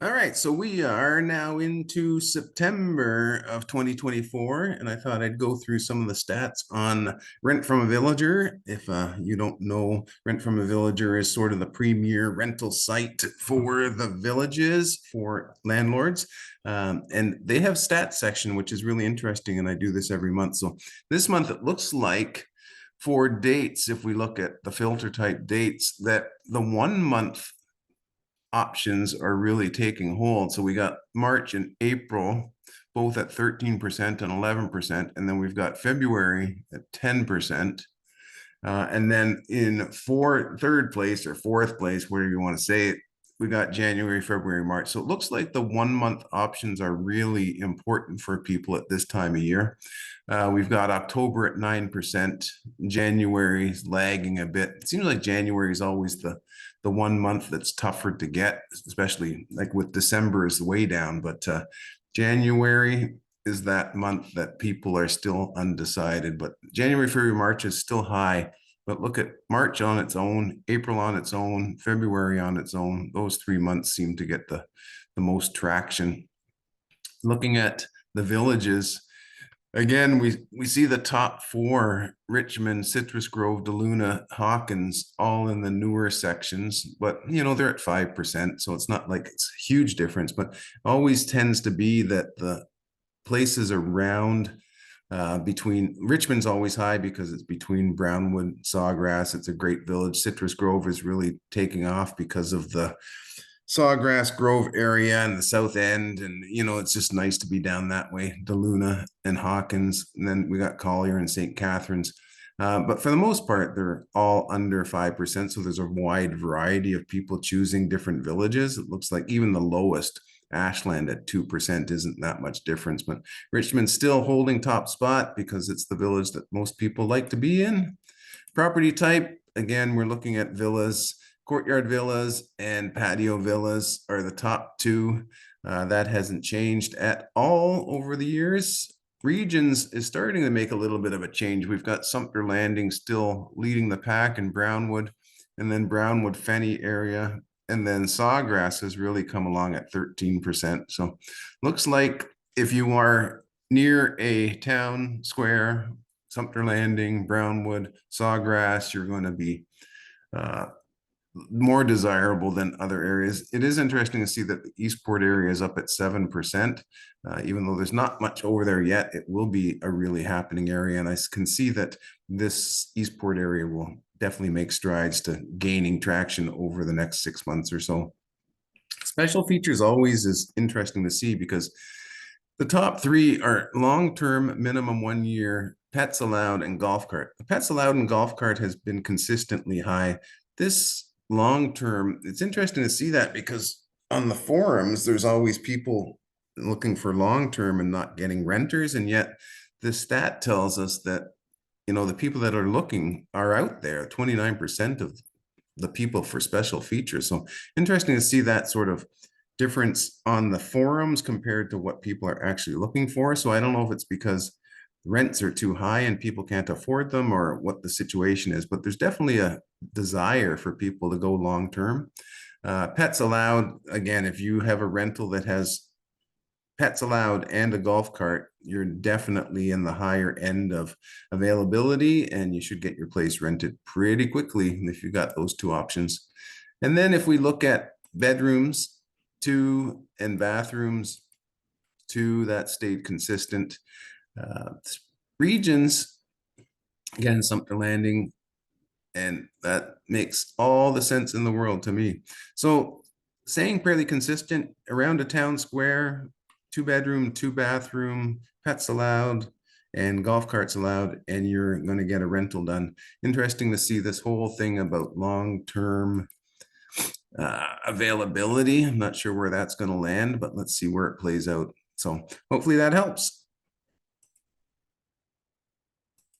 All right, so we are now into September of 2024, and I thought I'd go through some of the stats on Rent from a Villager. If you don't know, Rent from a Villager is sort of the premier rental site for the villages for landlords. And they have stats section, which is really interesting, and I do this every month. So this month it looks like for dates, if we look at the filter type dates, that the 1 month options are really taking hold. So we got March and April both at 13% and 11%. And then we've got February at 10%. And then in third place or fourth place, whatever you want to say it, we got January, February, March. So it looks like the 1 month options are really important for people at this time of year. We've got October at 9%. January's lagging a bit. It seems like January is always the 1 month that's tougher to get, especially like with December is way down. But January is that month that people are still undecided. But January, February, March is still high. But look at March on its own, April on its own, February on its own. Those 3 months seem to get the most traction. Looking at the villages, again, we see the top four: Richmond, Citrus Grove, DeLuna, Hawkins, all in the newer sections. But they're at 5%, so it's not like it's a huge difference. But always tends to be that the places around between Richmond's always high because it's between Brownwood, Sawgrass. It's a great village. Citrus Grove is really taking off because of the Sawgrass Grove area and the South End, and it's just nice to be down that way. DeLuna and Hawkins, and then we got Collier and St. Catharines. But for the most part, they're all under 5%. So there's a wide variety of people choosing different villages. It looks like even the lowest, Ashland at 2%, isn't that much difference. But Richmond's still holding top spot because it's the village that most people like to be in. Property type, again, we're looking at villas. Courtyard villas and patio villas are the top two. That hasn't changed at all over the years. Regions is starting to make a little bit of a change. We've got Sumter Landing still leading the pack in Brownwood, and then Brownwood Fenny area, and then Sawgrass has really come along at 13%. So looks like if you are near a town square, Sumter Landing, Brownwood, Sawgrass, you're going to be more desirable than other areas. It is interesting to see that the Eastport area is up at 7%. Even though there's not much over there yet, it will be a really happening area. And I can see that this Eastport area will definitely make strides to gaining traction over the next 6 months or so. Special features always is interesting to see because the top three are long-term, minimum 1 year, pets allowed, and golf cart. The pets allowed and golf cart has been consistently high. This long-term, it's interesting to see that because on the forums, there's always people looking for long-term and not getting renters. And yet the stat tells us that, the people that are looking are out there, 29% of the people for special features. So interesting to see that sort of difference on the forums compared to what people are actually looking for. So I don't know if it's because rents are too high and people can't afford them or what the situation is, but there's definitely a desire for people to go long term. Pets allowed, again, if you have a rental that has pets allowed and a golf cart, you're definitely in the higher end of availability and you should get your place rented pretty quickly if you got those two options. And then if we look at bedrooms, 2, and bathrooms, 2, that stayed consistent. Regions, again, Sumter Landing, and that makes all the sense in the world to me. So saying fairly consistent around a town square, 2 bedroom, 2 bathroom, pets allowed, and golf carts allowed, and you're going to get a rental done. Interesting to see this whole thing about long-term availability. I'm not sure where that's going to land, but let's see where it plays out. So hopefully that helps.